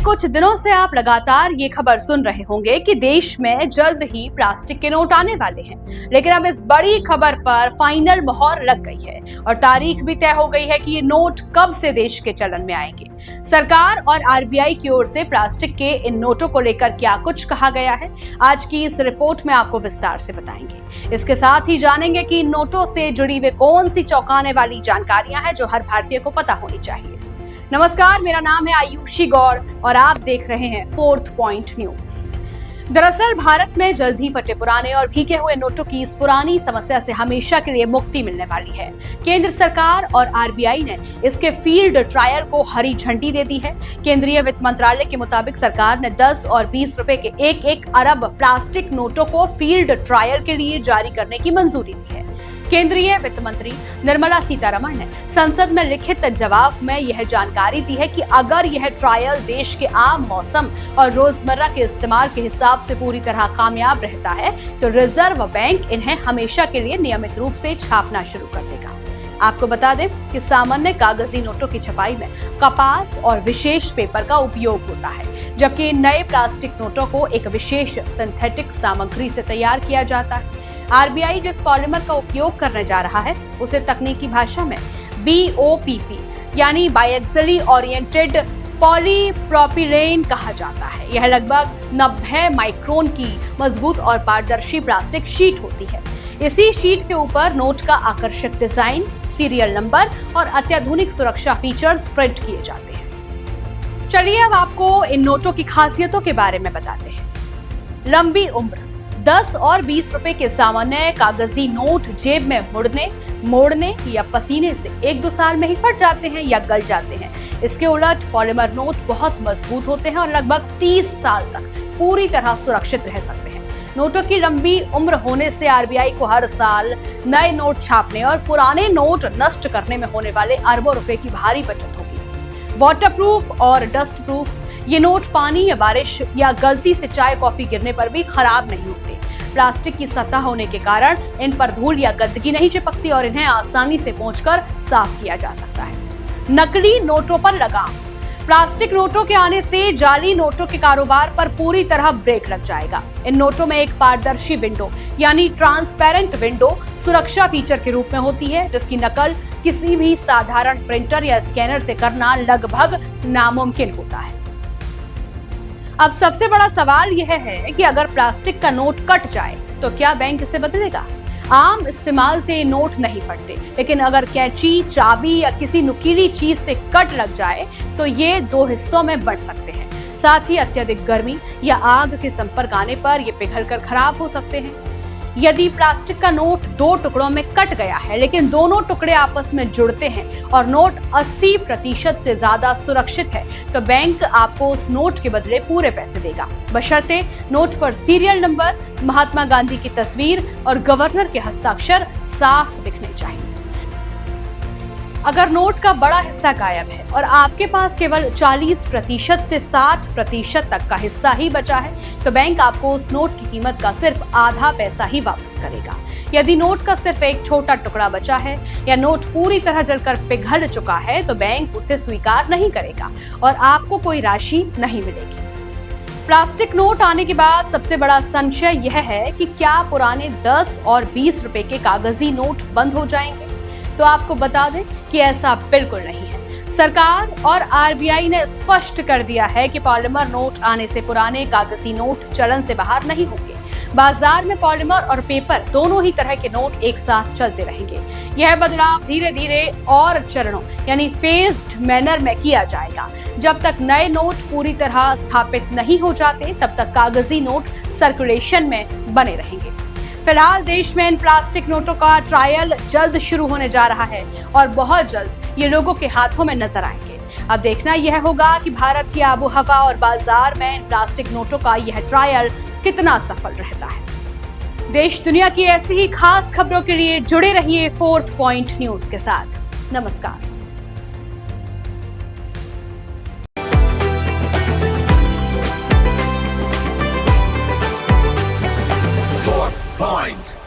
कुछ दिनों से आप लगातार ये खबर सुन रहे होंगे कि देश में जल्द ही प्लास्टिक के नोट आने वाले हैं, लेकिन अब इस बड़ी खबर पर फाइनल मोहर लग गई है और तारीख भी तय हो गई है कि ये नोट कब से देश के चलन में आएंगे। सरकार और आरबीआई की ओर से प्लास्टिक के इन नोटों को लेकर क्या कुछ कहा गया है, आज की इस रिपोर्ट में आपको विस्तार से बताएंगे। इसके साथ ही जानेंगे कि इन नोटों से जुड़ी वे कौन सी चौंकाने वाली जानकारियां हैं जो हर भारतीय को पता होनी चाहिए। नमस्कार, मेरा नाम है आयुषी गौड़ और आप देख रहे हैं फोर्थ पॉइंट न्यूज। दरअसल भारत में जल्द ही फटे पुराने और भीगे हुए नोटों की इस पुरानी समस्या से हमेशा के लिए मुक्ति मिलने वाली है। केंद्र सरकार और आरबीआई ने इसके फील्ड ट्रायल को हरी झंडी दे दी है। केंद्रीय वित्त मंत्रालय के मुताबिक सरकार ने 10 और 20 रुपए के एक अरब प्लास्टिक नोटों को फील्ड ट्रायल के लिए जारी करने की मंजूरी दी है। केंद्रीय वित्त मंत्री निर्मला सीतारमण ने संसद में लिखित जवाब में यह जानकारी दी है कि अगर यह ट्रायल देश के आम मौसम और रोजमर्रा के इस्तेमाल के हिसाब से पूरी तरह कामयाब रहता है तो रिजर्व बैंक इन्हें हमेशा के लिए नियमित रूप से छापना शुरू कर देगा। आपको बता दें कि सामान्य कागजी नोटों की छपाई में कपास और विशेष पेपर का उपयोग होता है, जबकि नए प्लास्टिक नोटों को एक विशेष सिंथेटिक सामग्री से तैयार किया जाता है। आरबीआई जिस पॉलीमर का उपयोग करने जा रहा है उसे तकनीकी भाषा में BOPP यानी बायएक्सियली ओरिएंटेड पॉलीप्रोपिलीन कहा जाता है। यह लगभग 90 माइक्रोन की मजबूत और पारदर्शी प्लास्टिक शीट होती है। इसी शीट के ऊपर नोट का आकर्षक डिजाइन, सीरियल नंबर और अत्याधुनिक सुरक्षा फीचर्स प्रिंट किए जाते हैं। चलिए अब आपको इन नोटों की खासियतों के बारे में बताते हैं। लंबी उम्र, 10 और 20 रुपए के सामान्य कागजी नोट जेब में मुड़ने, मोड़ने या पसीने से 1-2 साल में ही फट जाते हैं या गल जाते हैं। इसके उलट पॉलीमर नोट बहुत मजबूत होते हैं और लगभग 30 साल तक पूरी तरह सुरक्षित रह सकते हैं। नोटों की लंबी उम्र होने से आरबीआई को हर साल नए नोट छापने और पुराने नोट नष्ट करने में होने वाले अरबों रुपए की भारी बचत होगी। वाटरप्रूफ और डस्ट प्रूफ, ये नोट पानी या बारिश या गलती से चाय कॉफी गिरने पर भी खराब नहीं होते। प्लास्टिक की सतह होने के कारण इन पर धूल या गंदगी नहीं चिपकती और इन्हें आसानी से पोंछकर साफ किया जा सकता है। नकली नोटों पर लगाम, प्लास्टिक नोटों के आने से जाली नोटों के कारोबार पर पूरी तरह ब्रेक लग जाएगा। इन नोटों में एक पारदर्शी विंडो यानी ट्रांसपेरेंट विंडो सुरक्षा फीचर के रूप में होती है, जिसकी नकल किसी भी साधारण प्रिंटर या स्कैनर से करना लगभग नामुमकिन होता है। अब सबसे बड़ा सवाल यह है कि अगर प्लास्टिक का नोट कट जाए तो क्या बैंक इसे बदलेगा? आम इस्तेमाल से नोट नहीं फटते, लेकिन अगर कैंची, चाबी या किसी नुकीली चीज से कट लग जाए तो ये 2 हिस्सों में बंट सकते हैं। साथ ही अत्यधिक गर्मी या आग के संपर्क आने पर ये पिघलकर खराब हो सकते हैं। यदि प्लास्टिक का नोट 2 टुकड़ों में कट गया है लेकिन दोनों टुकड़े आपस में जुड़ते हैं और नोट 80% से ज्यादा सुरक्षित है तो बैंक आपको उस नोट के बदले पूरे पैसे देगा, बशर्ते नोट पर सीरियल नंबर, महात्मा गांधी की तस्वीर और गवर्नर के हस्ताक्षर साफ दिखने चाहिए। अगर नोट का बड़ा हिस्सा गायब है और आपके पास केवल 40% से 60% तक का हिस्सा ही बचा है तो बैंक आपको उस नोट की कीमत का सिर्फ आधा पैसा ही वापस करेगा। यदि नोट का सिर्फ एक छोटा टुकड़ा बचा है या नोट पूरी तरह जलकर पिघल चुका है तो बैंक उसे स्वीकार नहीं करेगा और आपको कोई राशि नहीं मिलेगी। प्लास्टिक नोट आने के बाद सबसे बड़ा संशय यह है कि क्या पुराने 10 और 20 रुपए के कागजी नोट बंद हो जाएंगे? तो आपको बता दें कि ऐसा बिल्कुल नहीं है। सरकार और आरबीआई ने स्पष्ट कर दिया है कि पॉलीमर नोट आने से पुराने कागजी नोट चलन से बाहर नहीं होंगे। बाजार में पॉलीमर और पेपर दोनों ही तरह के नोट एक साथ चलते रहेंगे। यह बदलाव धीरे धीरे और चरणों यानी फेज्ड मैनर में किया जाएगा। जब तक नए नोट पूरी तरह स्थापित नहीं हो जाते तब तक कागजी नोट सर्कुलेशन में बने रहेंगे। फिलहाल देश में इन प्लास्टिक नोटों का ट्रायल जल्द शुरू होने जा रहा है और बहुत जल्द ये लोगों के हाथों में नजर आएंगे। अब देखना यह होगा कि भारत की आबो हवा और बाजार में इन प्लास्टिक नोटों का यह ट्रायल कितना सफल रहता है। देश दुनिया की ऐसी ही खास खबरों के लिए जुड़े रहिए फोर्थ पॉइंट न्यूज के साथ। नमस्कार।